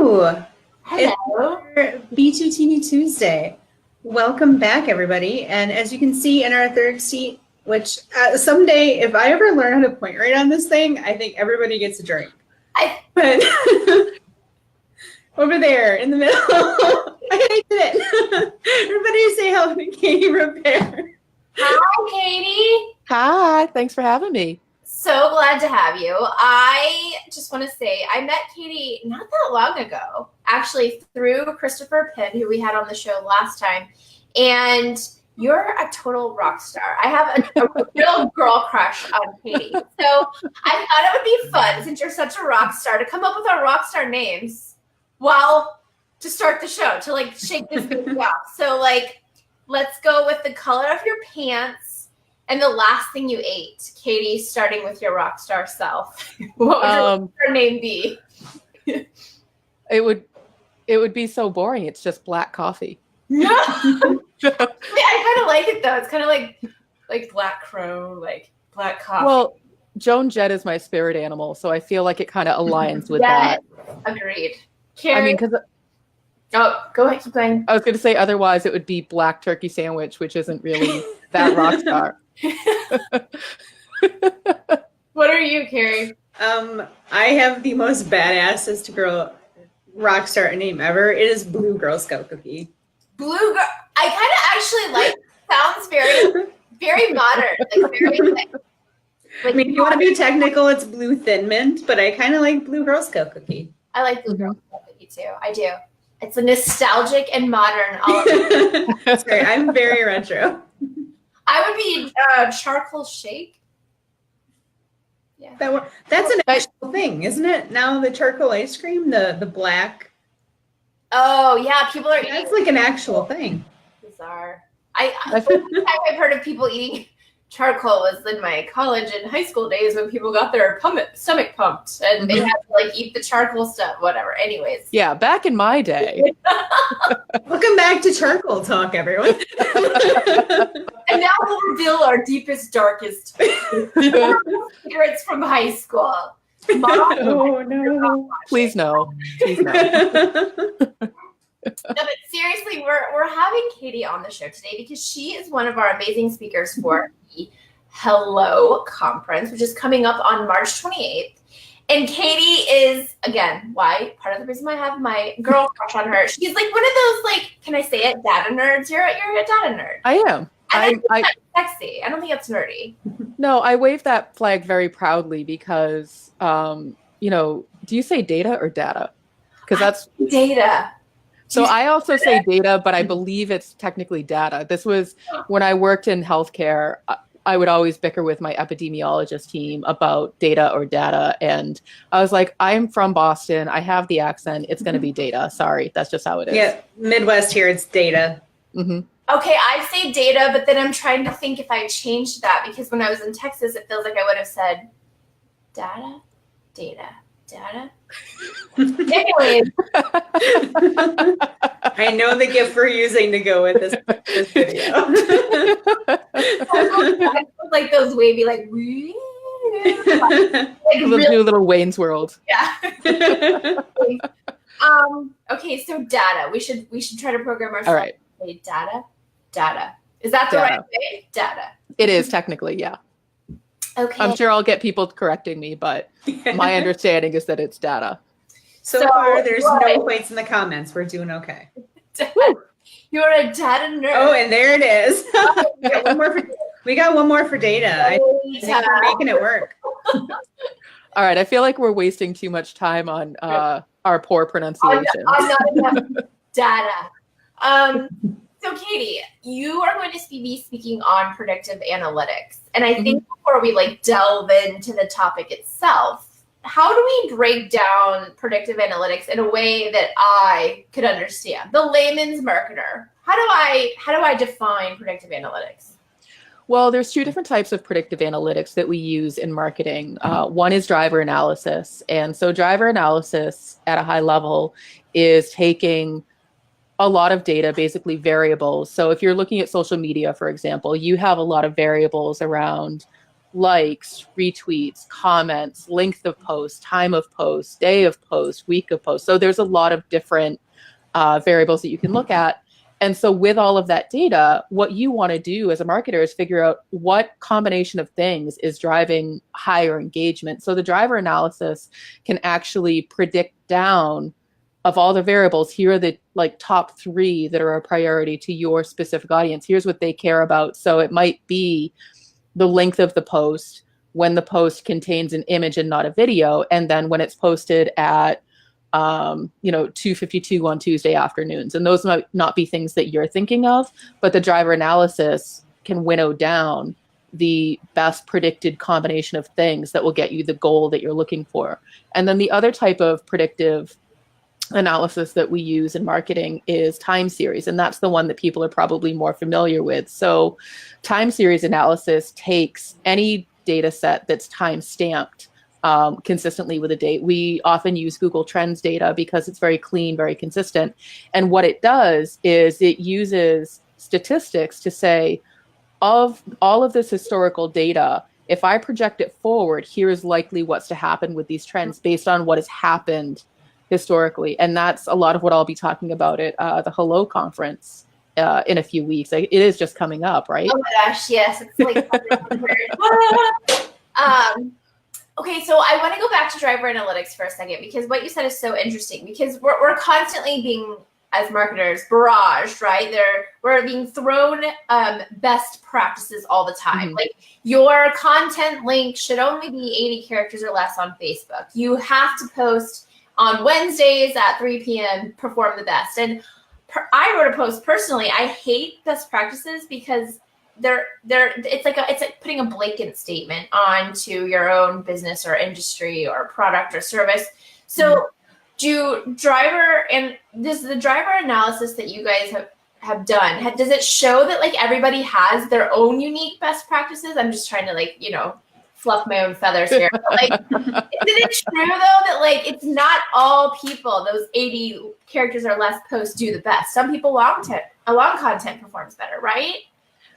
Hello. Hello. B2TV Tuesday. Welcome back, everybody. And as you can see in our third seat, which someday, if I ever learn how to point right on this thing, I think everybody gets a drink. But over there in the middle, I did it. Everybody say hello to Katie Robbert. Hi, Katie. Hi, thanks for having me. So glad to have you. I just want to say I met Katie not that long ago, actually through Christopher Penn, who we had on the show last time. And you're a total rock star. I have a real girl crush on Katie. So I thought it would be fun, since you're such a rock star, to come up with our rock star names to start the show, to like shake this baby off. So like, let's go with the color of your pants and the last thing you ate. Katie, starting with your rock star self. What would your name be? It would be so boring. It's just black coffee. Yeah. I kind of like it though. It's kind of like Black Crow, like black coffee. Well, Joan Jett is my spirit animal, so I feel like it kind of aligns with that. Agreed. Carrie? I mean, because go ahead, keep going. I was going to say otherwise it would be black turkey sandwich, which isn't really that rock star. What are you, Carrie? I have the most badass girl rock star name ever. It is Blue Girl Scout Cookie. Blue Girl. I kind of actually like. Sounds very, very modern. Like very. Like, I mean, if you want to be technical, it's Blue Thin Mint, but I kind of like Blue Girl Scout Cookie. I like Blue Girl Scout Cookie too. I do. It's a nostalgic and modern. Sorry, I'm very retro. I would be charcoal shake. Yeah, that's an actual thing, isn't it? Now the charcoal ice cream, the black. Oh yeah, people are. That's like an actual thing. Bizarre. The first time I've heard of people eating charcoal was in my college and high school days, when people got their stomach pumped and they had to like eat the charcoal stuff, whatever. Anyways. Yeah, back in my day. Welcome back to Charcoal Talk, everyone. And now we'll reveal our deepest, darkest secrets from high school. Oh no! Please no. Please no. No, but seriously, we're having Katie on the show today because she is one of our amazing speakers for the Hello Conference, which is coming up on March 28th. And Katie is, again, part of the reason why I have my girl crush on her. She's like one of those, like, can I say it, data nerds? You're a data nerd. I am. I think that's sexy. I don't think that's nerdy. No, I wave that flag very proudly because, do you say data or data? Because that's data. So I also say data, but I believe it's technically data. This was when I worked in healthcare. I would always bicker with my epidemiologist team about data or data. And I was like, I'm from Boston. I have the accent. It's going to be data. Sorry. That's just how it is. Yeah. Midwest here, it's data. Mm-hmm. Okay. I say data, but then I'm trying to think if I changed that, because when I was in Texas, it feels like I would have said data. Anyways. I know the gift we're using to go with this video. Like those wavy, like the really, new little Wayne's World. Yeah. Okay, so data. We should try to program ourselves. All right. To say data. Is that the right way? Data. It is technically, yeah. Okay. I'm sure I'll get people correcting me, but my understanding is that it's data. So far, there's no points in the comments. We're doing okay. You're a data nerd. Oh, and there it is. we got one more for data. I think we're making it work. All right. I feel like we're wasting too much time on our poor pronunciation. I'm not enough data. So Katie, you are going to be speaking on predictive analytics. And I think before we delve into the topic itself, how do we break down predictive analytics in a way that I could understand? The layman's marketer. How do I define predictive analytics? Well, there's two different types of predictive analytics that we use in marketing. One is driver analysis. And so driver analysis at a high level is taking a lot of data, basically variables. So if you're looking at social media, for example, you have a lot of variables around likes, retweets, comments, length of post, time of post, day of post, week of post. So there's a lot of different variables that you can look at. And so with all of that data, what you want to do as a marketer is figure out what combination of things is driving higher engagement. So the driver analysis can actually predict down of all the variables. Here are the top 3 that are a priority to your specific audience. Here's what they care about. So it might be the length of the post, when the post contains an image and not a video, and then when it's posted at 2:52 on Tuesday afternoons. And those might not be things that you're thinking of, but the driver analysis can winnow down the best predicted combination of things that will get you the goal that you're looking for. And then the other type of predictive analysis that we use in marketing is time series. And that's the one that people are probably more familiar with. So time series analysis takes any data set that's time stamped consistently with a date. We often use Google Trends data because it's very clean, very consistent. And what it does is it uses statistics to say, of all of this historical data, if I project it forward, here's likely what's to happen with these trends based on what has happened historically. And that's a lot of what I'll be talking about at the Hello conference in a few weeks. It is just coming up, right? Oh my gosh, yes. It's like okay, so I want to go back to driver analytics for a second, because what you said is so interesting, because we're constantly being, as marketers, barraged, right? We're being thrown best practices all the time. Mm-hmm. Like, your content link should only be 80 characters or less on Facebook. You have to post on Wednesdays at 3 p.m., perform the best. And I wrote a post personally. I hate best practices because it's like putting a blanket statement onto your own business or industry or product or service. So the driver analysis that you guys have done, does it show that like everybody has their own unique best practices? I'm just trying to fluff my own feathers here. But, isn't it true though that it's not all people, those 80 characters or less posts do the best? Some people long content performs better, right?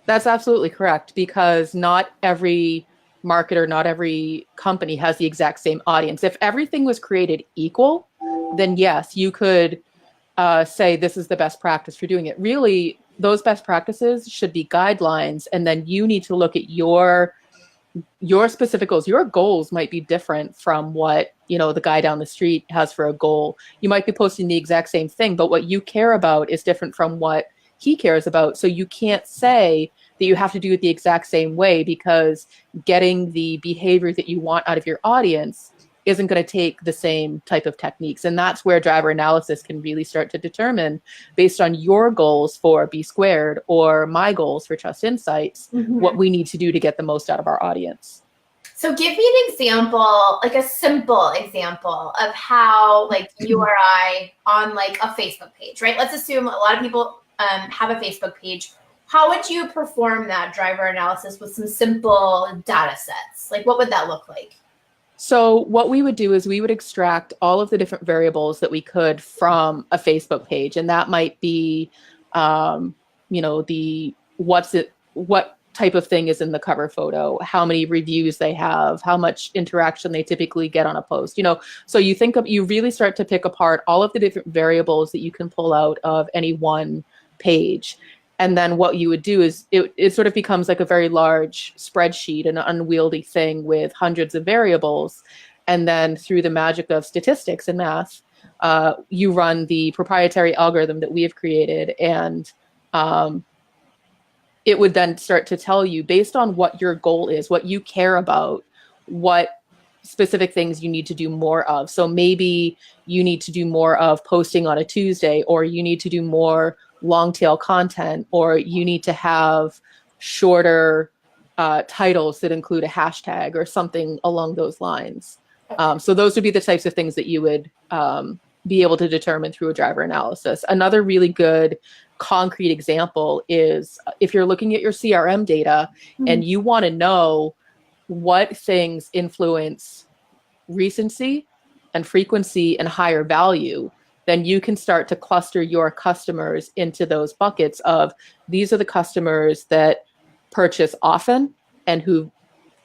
That's absolutely correct, because not every marketer, not every company has the exact same audience. If everything was created equal, then yes, you could say this is the best practice for doing it. Really, those best practices should be guidelines, and then you need to look at your specific goals. Your goals might be different from what the guy down the street has for a goal. You might be posting the exact same thing, but what you care about is different from what he cares about. So you can't say that you have to do it the exact same way, because getting the behavior that you want out of your audience isn't going to take the same type of techniques. And that's where driver analysis can really start to determine, based on your goals for B Squared or my goals for Trust Insights, what we need to do to get the most out of our audience. So give me an example, like a simple example of how you or I on a Facebook page, right? Let's assume a lot of people have a Facebook page. How would you perform that driver analysis with some simple data sets? What would that look like? So what we would do is we would extract all of the different variables that we could from a Facebook page. And that might be, what type of thing is in the cover photo, how many reviews they have, how much interaction they typically get on a post. So you really start to pick apart all of the different variables that you can pull out of any one page. And then what you would do is it sort of becomes like a very large spreadsheet, an unwieldy thing with hundreds of variables. And then through the magic of statistics and math, you run the proprietary algorithm that we have created. And it would then start to tell you, based on what your goal is, what you care about, what specific things you need to do more of. So maybe you need to do more of posting on a Tuesday, or you need to do more long tail content, or you need to have shorter titles that include a hashtag or something along those lines. So those would be the types of things that you would be able to determine through a driver analysis. Another really good concrete example is if you're looking at your CRM data and you want to know what things influence recency and frequency and higher value, then you can start to cluster your customers into those buckets of, these are the customers that purchase often and who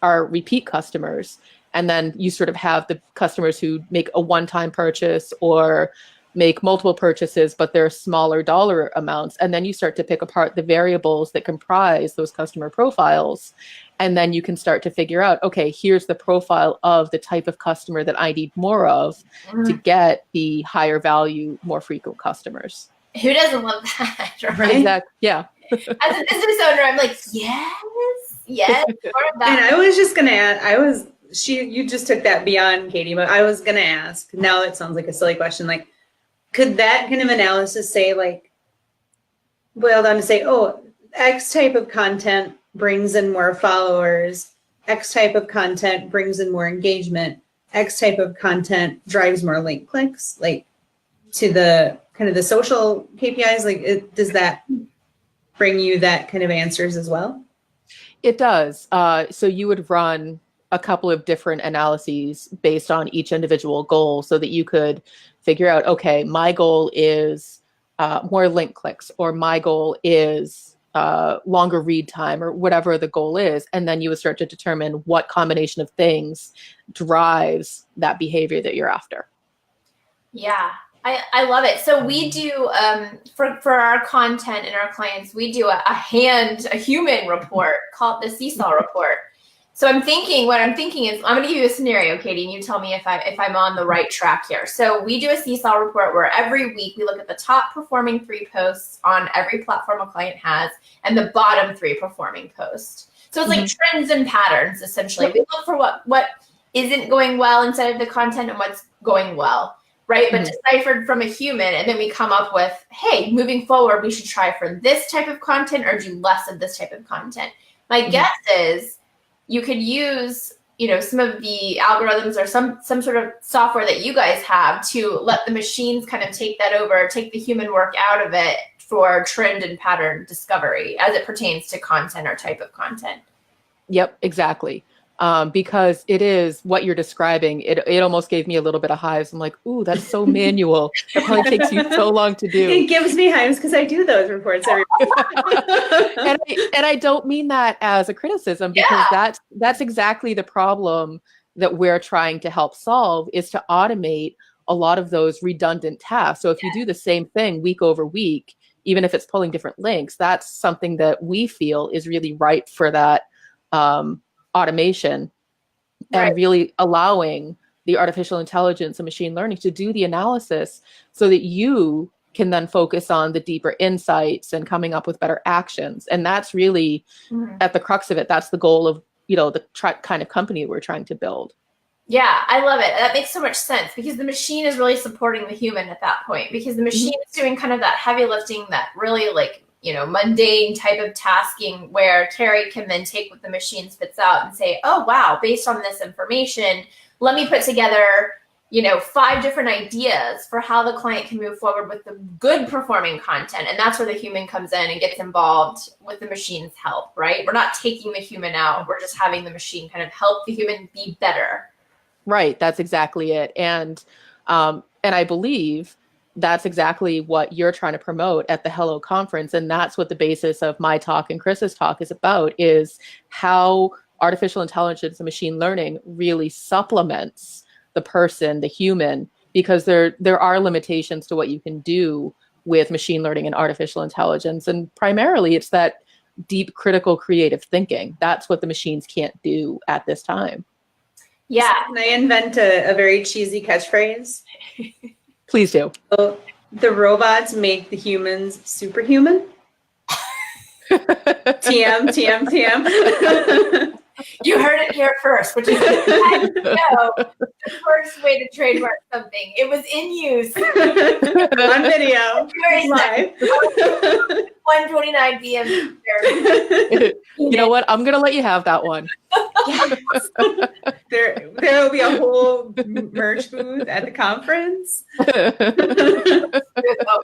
are repeat customers. And then you sort of have the customers who make a one-time purchase or make multiple purchases, but they're smaller dollar amounts. And then you start to pick apart the variables that comprise those customer profiles. And then you can start to figure out, okay, here's the profile of the type of customer that I need more of to get the higher value, more frequent customers. Who doesn't love that, right? Exactly. Yeah. As a business owner, I'm like, yes, more of that. And I was just going to add, you just took that beyond, Katie, but I was going to ask, now it sounds like a silly question, like, could that kind of analysis say, like, boil down to say, oh, X type of content brings in more followers, X type of content brings in more engagement, X type of content drives more link clicks, like to the kind of the social KPIs, like does that bring you that kind of answers as well? It does. So you would run a couple of different analyses based on each individual goal so that you could figure out, okay, my goal is more link clicks, or my goal is longer read time, or whatever the goal is. And then you would start to determine what combination of things drives that behavior that you're after. Yeah, I love it. So we do, for our content and our clients, we do a human report called the Seesaw report. So what I'm thinking is, I'm going to give you a scenario, Katie, and you tell me if I'm on the right track here. So we do a Seesaw report where every week we look at the top performing 3 posts on every platform a client has and the bottom 3 performing posts. So it's like trends and patterns, essentially. We look for what isn't going well inside of the content and what's going well, right? But deciphered from a human, and then we come up with, hey, moving forward, we should try for this type of content or do less of this type of content. My guess is you could use, some of the algorithms or some sort of software that you guys have to let the machines kind of take that over, take the human work out of it for trend and pattern discovery as it pertains to content or type of content. Yep, exactly. Because it is what you're describing. It almost gave me a little bit of hives. I'm like, ooh, that's so manual. That probably takes you so long to do. It gives me hives because I do those reports every and I don't mean that as a criticism, because that's exactly the problem that we're trying to help solve, is to automate a lot of those redundant tasks. So if you do the same thing week over week, even if it's pulling different links, that's something that we feel is really ripe for that automation, and really allowing the artificial intelligence and machine learning to do the analysis so that you can then focus on the deeper insights and coming up with better actions. And that's really at the crux of it. That's the goal of, the kind of company we're trying to build. Yeah, I love it. That makes so much sense, because the machine is really supporting the human at that point, because the machine is doing kind of that heavy lifting, that really mundane type of tasking, where Carrie can then take what the machine spits out and say, oh, wow, based on this information, let me put together, 5 different ideas for how the client can move forward with the good performing content. And that's where the human comes in and gets involved with the machine's help, right? We're not taking the human out. We're just having the machine kind of help the human be better. Right. That's exactly it. And I believe that's exactly what you're trying to promote at the Hello conference. And that's what the basis of my talk and Chris's talk is about, is how artificial intelligence and machine learning really supplements the person, the human, because there are limitations to what you can do with machine learning and artificial intelligence. And primarily it's that deep, critical, creative thinking. That's what the machines can't do at this time. Yeah. Can I invent a very cheesy catchphrase? Please do. So, the robots make the humans superhuman. TM, TM, TM. You heard it here first, which is the first way to trademark something. It was in use. On video. Live. 1:29 p.m. You know what? I'm going to let you have that one. Yes. There will be a whole merch booth at the conference. Oh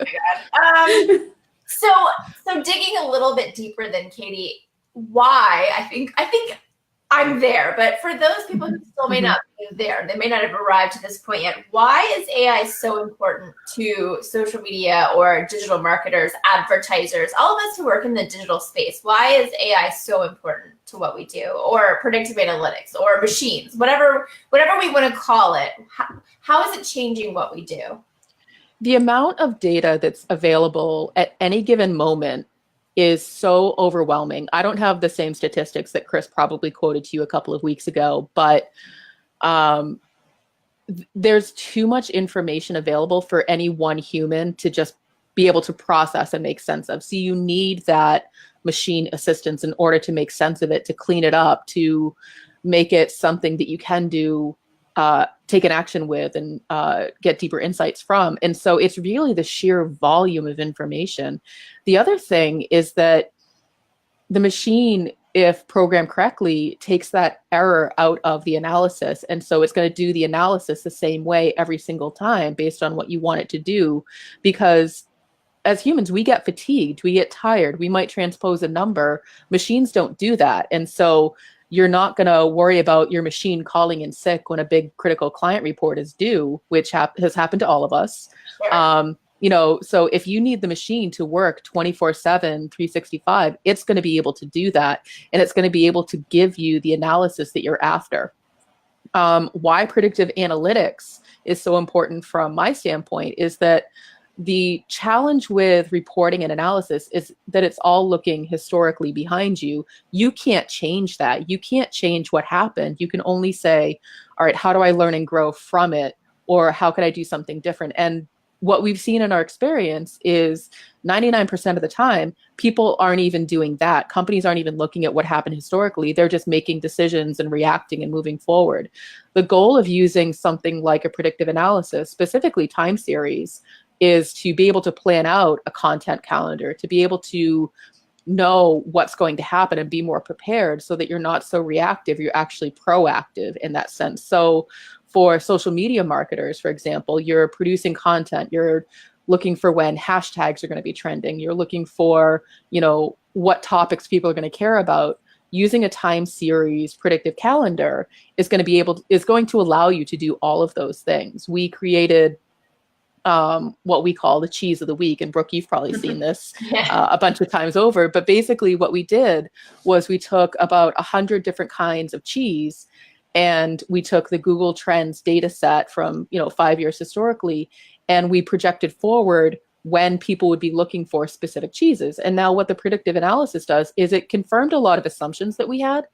my God. So digging a little bit deeper then, Katie, why I think I'm there, but for those people who still may not be there, they may not have arrived to this point yet. Why is AI so important to social media or digital marketers, advertisers, all of us who work in the digital space? Why is AI so important to what we do, or predictive analytics, or machines, whatever we want to call it? How is it changing what we do? The amount of data that's available at any given moment is so overwhelming. I don't have the same statistics that Chris probably quoted to you a couple of weeks ago, but there's too much information available for any one human to just be able to process and make sense of. So you need that machine assistance in order to make sense of it, to clean it up, to make it something that you can do, take an action with, and get deeper insights from. And so it's really the sheer volume of information. The other thing is that the machine, if programmed correctly, takes that error out of the analysis. And so it's going to do the analysis the same way every single time based on what you want it to do. Because as humans, we get fatigued, we get tired, we might transpose a number. Machines don't do that. And so you're not going to worry about your machine calling in sick when a big critical client report is due, which has happened to all of us. Sure. So if you need the machine to work 24/7, 365, it's going to be able to do that. And it's going to be able to give you the analysis that you're after. Why predictive analytics is so important from my standpoint is that the challenge with reporting and analysis is that it's all looking historically behind you. You can't change that. You can't change what happened. You can only say, all right, how do I learn and grow from it? Or how can I do something different? And what we've seen in our experience is 99% of the time, people aren't even doing that. Companies aren't even looking at what happened historically. They're just making decisions and reacting and moving forward. The goal of using something like a predictive analysis, specifically time series, is to be able to plan out a content calendar, to be able to know what's going to happen and be more prepared so that you're not so reactive, you're actually proactive in that sense. So for social media marketers, for example, you're producing content, you're looking for when hashtags are going to be trending, you're looking for, what topics people are going to care about. Using a time series predictive calendar is going to allow you to do all of those things. We created what we call the cheese of the week. And Brooke, you've probably seen this a bunch of times over. But basically what we did was we took about 100 different kinds of cheese, and we took the Google Trends data set from 5 years historically, and we projected forward when people would be looking for specific cheeses. And now what the predictive analysis does is it confirmed a lot of assumptions that we had.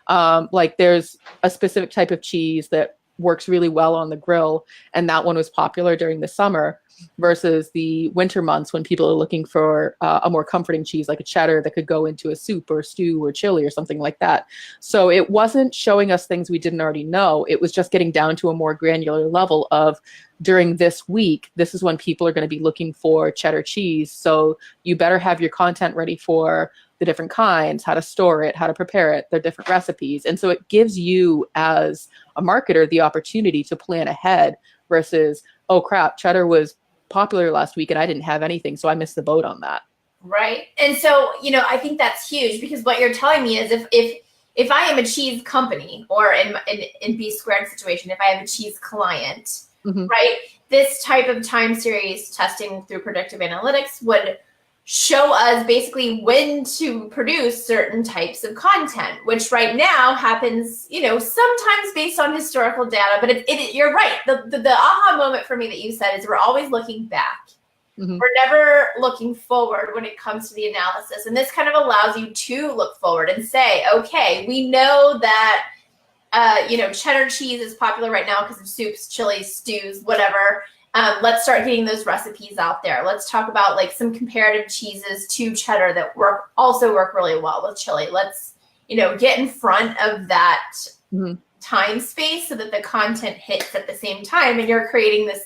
Like there's a specific type of cheese that works really well on the grill, and that one was popular during the summer versus the winter months when people are looking for a more comforting cheese like a cheddar that could go into a soup or stew or chili or something like that. So it wasn't showing us things we didn't already know. It was just getting down to a more granular level of, during this week, this is when people are going to be looking for cheddar cheese. So you better have your content ready for the different kinds, how to store it, how to prepare it, their different recipes. And so it gives you as a marketer the opportunity to plan ahead versus, oh crap, cheddar was popular last week and I didn't have anything, so I missed the boat on that. Right. And so, I think that's huge, because what you're telling me is if I am a cheese company, or in B squared situation, if I have a cheese client, right, this type of time series testing through predictive analytics would show us basically when to produce certain types of content, which right now happens, sometimes based on historical data. But you're right. The aha moment for me that you said is we're always looking back. We're never looking forward when it comes to the analysis. And this kind of allows you to look forward and say, okay, we know that, cheddar cheese is popular right now because of soups, chilies, stews, whatever. Let's start getting those recipes out there. Let's talk about like some comparative cheeses to cheddar that also work really well with chili. Let's, get in front of that time space so that the content hits at the same time. And you're creating this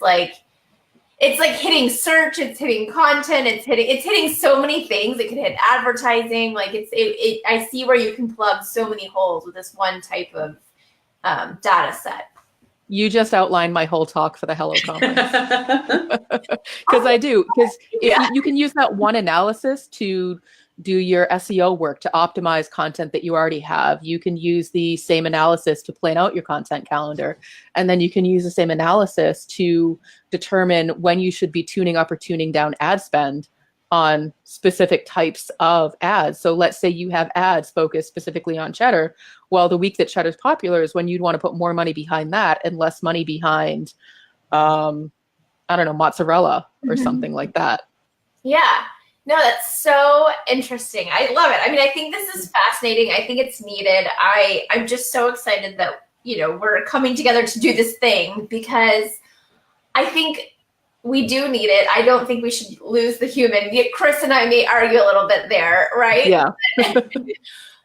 it's like hitting search, it's hitting content, it's hitting so many things. It could hit advertising. I see where you can plug so many holes with this one type of data set. You just outlined my whole talk for the Hello Conference. Because I do. Because you can use that one analysis to do your SEO work to optimize content that you already have. You can use the same analysis to plan out your content calendar. And then you can use the same analysis to determine when you should be tuning up or tuning down ad spend on specific types of ads. So let's say you have ads focused specifically on cheddar. Well, the week that cheddar is popular is when you'd want to put more money behind that and less money behind, I don't know, mozzarella or something like that. Yeah. No, that's so interesting. I love it. I mean, I think this is fascinating. I think it's needed. I'm just so excited that, we're coming together to do this thing, because I think we do need it. I don't think we should lose the human. Chris and I may argue a little bit there, right? Yeah.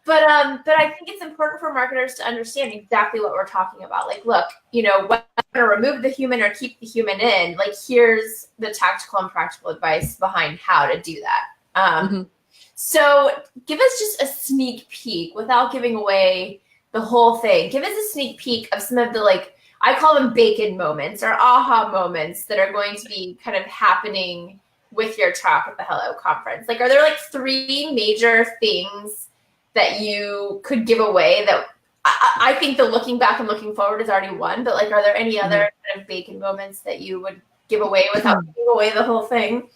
But I think it's important for marketers to understand exactly what we're talking about. Like, look, whether to remove the human or keep the human in, like, here's the tactical and practical advice behind how to do that. So give us just a sneak peek without giving away the whole thing. Give us a sneak peek of some of the, like, I call them bacon moments or aha moments that are going to be kind of happening with your talk at the Hello conference. Like, are there like 3 major things that you could give away that I think the looking back and looking forward is already one, but like, are there any other kind of bacon moments that you would give away without giving away the whole thing?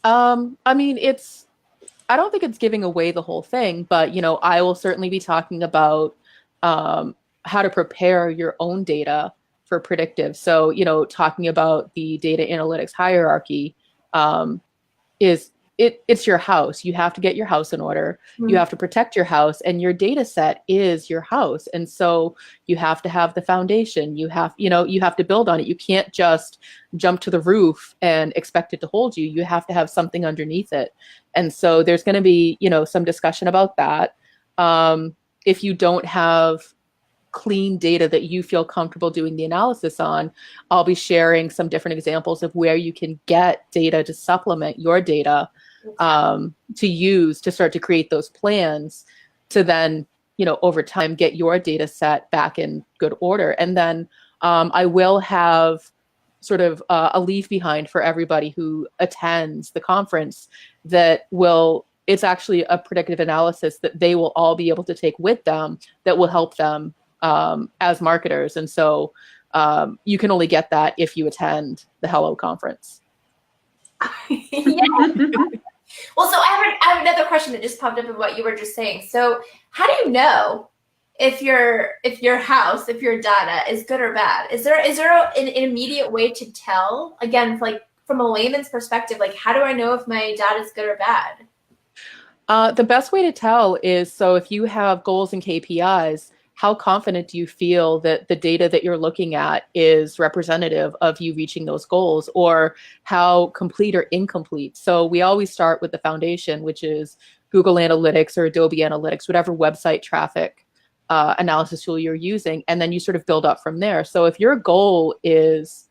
I mean, I don't think it's giving away the whole thing, but, I will certainly be talking about how to prepare your own data for predictive. So, talking about the data analytics hierarchy it's your house. You have to get your house in order. You have to protect your house, and your data set is your house. And so you have to have the foundation. You have to build on it. You can't just jump to the roof and expect it to hold you. You have to have something underneath it. And so there's going to be, some discussion about that. If you don't have clean data that you feel comfortable doing the analysis on, I'll be sharing some different examples of where you can get data to supplement your data to use to start to create those plans to then, over time get your data set back in good order. And then I will have sort of a leave behind for everybody who attends the conference it's actually a predictive analysis that they will all be able to take with them that will help them as marketers. And so you can only get that if you attend the Hello conference. Yeah. Well, so I have another question that just popped up in what you were just saying. So how do you know if your house, if your data is good or bad? Is there an immediate way to tell? Again, like from a layman's perspective, like, how do I know if my data is good or bad? The best way to tell is, so if you have goals and KPIs, how confident do you feel that the data that you're looking at is representative of you reaching those goals, or how complete or incomplete? So we always start with the foundation, which is Google Analytics or Adobe Analytics, whatever website traffic analysis tool you're using, and then you sort of build up from there. So if your goal is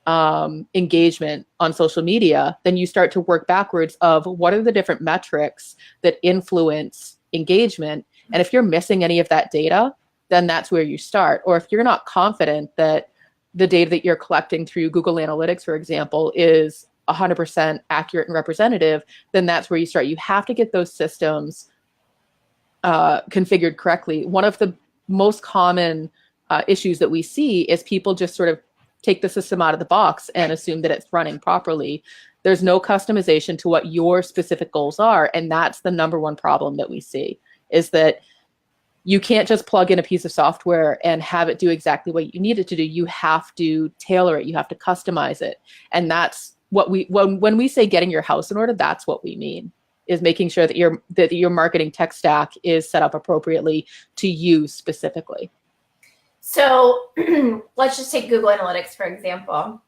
engagement on social media, then you start to work backwards of what are the different metrics that influence engagement. And if you're missing any of that data, then that's where you start. Or if you're not confident that the data that you're collecting through Google Analytics, for example, is 100% accurate and representative, then that's where you start. You have to get those systems configured correctly. One of the most common issues that we see is people just sort of take the system out of the box and assume that it's running properly. There's no customization to what your specific goals are. And that's the number one problem that we see, is that you can't just plug in a piece of software and have it do exactly what you need it to do. You have to tailor it. You have to customize it. And that's what when we say getting your house in order, that's what we mean, is making sure that your marketing tech stack is set up appropriately to you specifically. So let's just take Google Analytics, for example.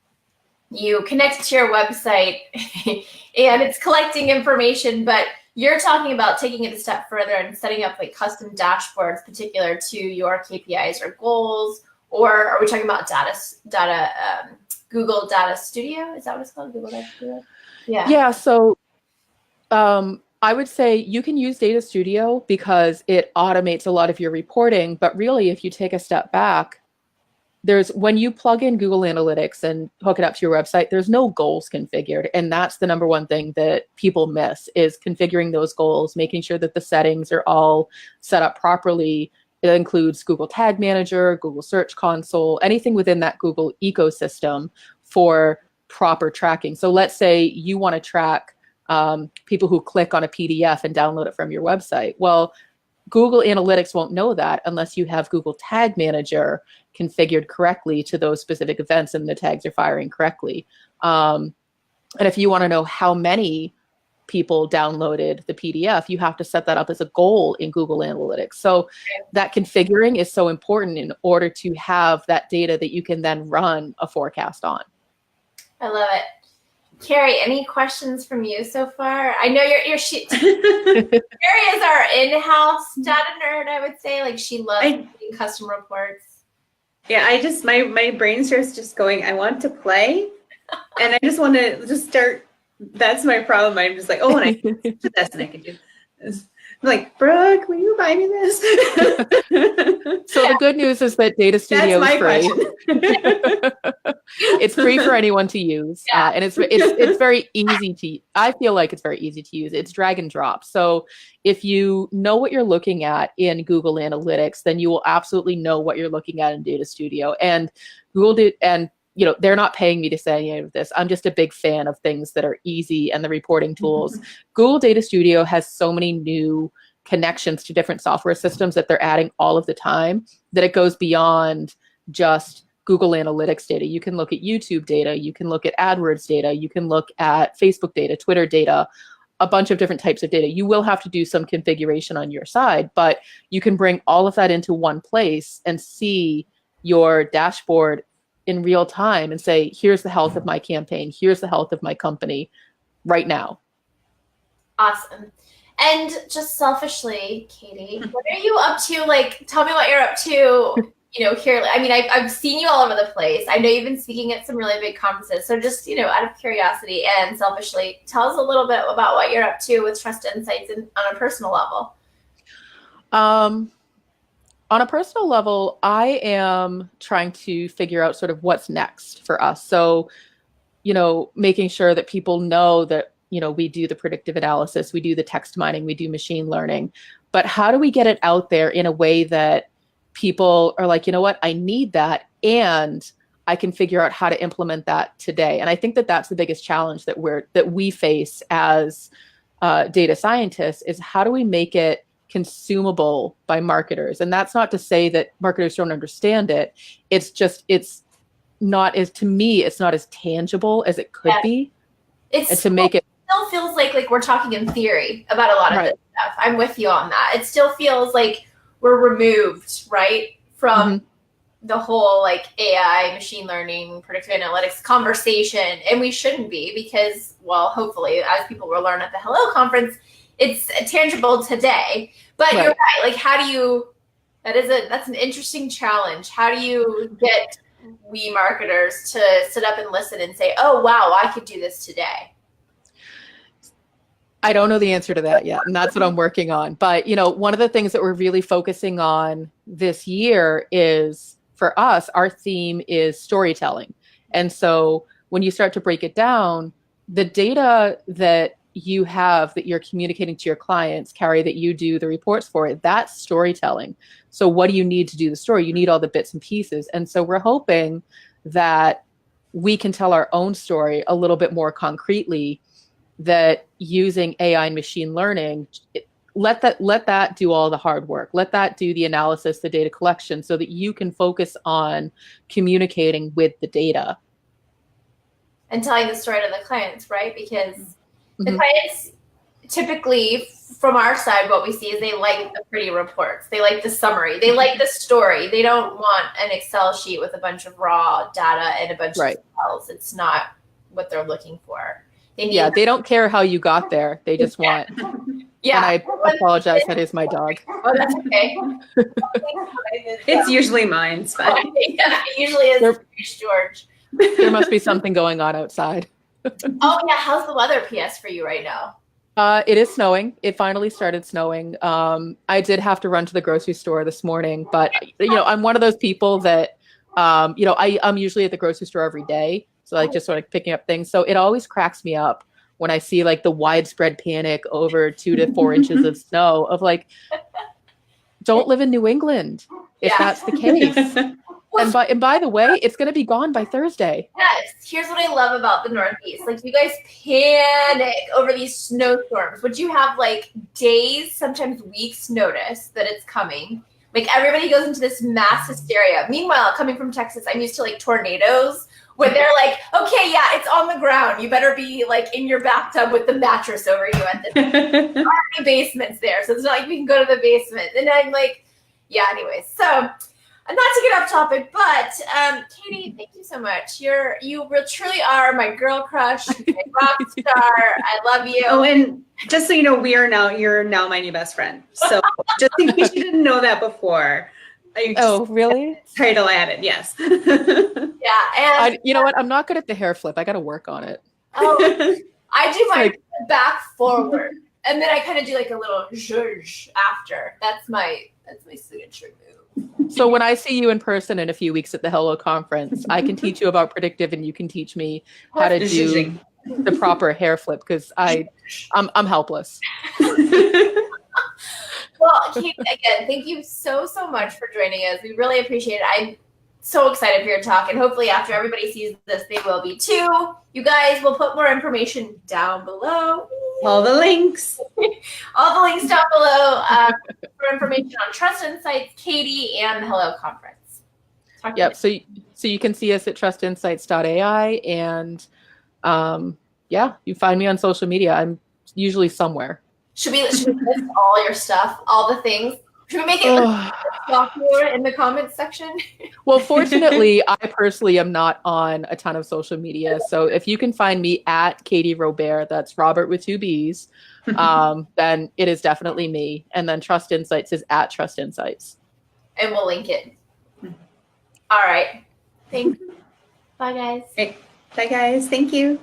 You connect to your website and it's collecting information, but you're talking about taking it a step further and setting up like custom dashboards particular to your KPIs or goals, or are we talking about Google Data Studio? Is that what it's called? Google Data Studio? Yeah. Yeah. So I would say you can use Data Studio because it automates a lot of your reporting. But really, if you take a step back, when you plug in Google Analytics and hook it up to your website, there's no goals configured. And that's the number one thing that people miss, is configuring those goals, making sure that the settings are all set up properly. It includes Google Tag Manager, Google Search Console, anything within that Google ecosystem for proper tracking. So let's say you want to track people who click on a PDF and download it from your website. Well, Google Analytics won't know that unless you have Google Tag Manager configured correctly to those specific events and the tags are firing correctly. And if you want to know how many people downloaded the PDF, you have to set that up as a goal in Google Analytics. So that configuring is so important in order to have that data that you can then run a forecast on. I love it. Carrie, any questions from you so far? I know you're Carrie is our in-house data nerd, I would say. Like, she loves reading custom reports. Yeah, my brain starts just going, I want to play, and I just want to just start. That's my problem. I'm just like, oh, and I can do this, and I can do this. I'm like, Brooke, will you buy me this? So the good news is that Data Studio is free. It's free for anyone to use, and it's very easy to. I feel like it's very easy to use. It's drag and drop. So if you know what you're looking at in Google Analytics, then you will absolutely know what you're looking at in Data Studio. And Google did, and they're not paying me to say any of this. I'm just a big fan of things that are easy and the reporting tools. Google Data Studio has so many new connections to different software systems that they're adding all of the time that it goes beyond just Google Analytics data. You can look at YouTube data. You can look at AdWords data. You can look at Facebook data, Twitter data, a bunch of different types of data. You will have to do some configuration on your side, but you can bring all of that into one place and see your dashboard in real time and say, here's the health of my campaign. Here's the health of my company right now. Awesome. And just selfishly, Katie, what are you up to? Like, tell me what you're up to, here. I mean, I've seen you all over the place. I know you've been speaking at some really big conferences. So just, out of curiosity and selfishly, tell us a little bit about what you're up to with Trust Insights on a personal level. On a personal level, I am trying to figure out sort of what's next for us. So, making sure that people know that, we do the predictive analysis, we do the text mining, we do machine learning, but how do we get it out there in a way that people are like, you know what, I need that, and I can figure out how to implement that today. And I think that that's the biggest challenge that we face as data scientists, is how do we make it consumable by marketers? And that's not to say that marketers don't understand it. It's just, it's not as tangible as it could be. And to make it still feels like we're talking in theory about a lot of this stuff. I'm with you on that. It still feels like we're removed, right, from the whole AI, machine learning, predictive analytics conversation. And we shouldn't be, because, well, hopefully, as people will learn at the Hello conference, it's tangible today. But you're right. Like, how do you, that's an interesting challenge. How do you get we marketers to sit up and listen and say, oh, wow, I could do this today? I don't know the answer to that yet, and that's what I'm working on. But, one of the things that we're really focusing on this year is, for us, our theme is storytelling. And so when you start to break it down, the data that you have that you're communicating to your clients, Carrie, that you do the reports for, that's storytelling. So what do you need to do the story? You need all the bits and pieces. And so we're hoping that we can tell our own story a little bit more concretely, that using AI and machine learning, let that do all the hard work. Let that do the analysis, the data collection, so that you can focus on communicating with the data. And telling the story to the clients, right? Because the clients typically, from our side, what we see is they like the pretty reports. They like the summary. They like the story. They don't want an Excel sheet with a bunch of raw data and a bunch of cells. It's not what they're looking for. They don't care how you got there. They just want. And I apologize. That is my dog. Oh, that's okay. It's usually mine. But yeah, it usually is George. There must be something going on outside. Oh yeah, how's the weather, PS, for you right now? It is snowing. It finally started snowing. I did have to run to the grocery store this morning, but I'm one of those people that I'm usually at the grocery store every day. So like just sort of picking up things. So it always cracks me up when I see like the widespread panic over 2 to 4 inches of snow of like, don't live in New England if that's the case. And by the way, it's going to be gone by Thursday. Yes. Here's what I love about the Northeast. Like, you guys panic over these snowstorms, but you have like days, sometimes weeks notice that it's coming. Like, everybody goes into this mass hysteria. Meanwhile, coming from Texas, I'm used to like tornadoes when they're like, okay, yeah, it's on the ground. You better be like in your bathtub with the mattress over you at the there aren't any basements there. So it's not like we can go to the basement. And I'm like, yeah, anyways. So not to get off topic, but Katie, thank you so much. You truly are my girl crush, my rock star. I love you. Oh, and just so you know, you're now my new best friend. So just in case you didn't know that before. Really? Title added, yes. Yeah, and you know what? I'm not good at the hair flip. I got to work on it. Oh, I do my back forward, and then I kind of do like a little zhuzh after. That's my signature move. So when I see you in person in a few weeks at the Hello conference, I can teach you about Predictive, and you can teach me how to do the proper hair flip, because I'm helpless. Well, Katie, again, thank you so much for joining us. We really appreciate it. I'm so excited for your talk, and hopefully after everybody sees this, they will be too. You guys, will put more information down below. All the links. All the links down below for information on Trust Insights, Katie, and the Hello Conference. Yep. So you can see us at trustinsights.ai, and you find me on social media. I'm usually somewhere. Should we list all your stuff, all the things? Should we make it popular in the comments section? Well, fortunately, I personally am not on a ton of social media. So if you can find me at Katie Robbert, that's Robert with 2 B's, then it is definitely me. And then Trust Insights is at Trust Insights. And we'll link it. All right. Thanks. Bye, guys. Bye, guys. Thank you.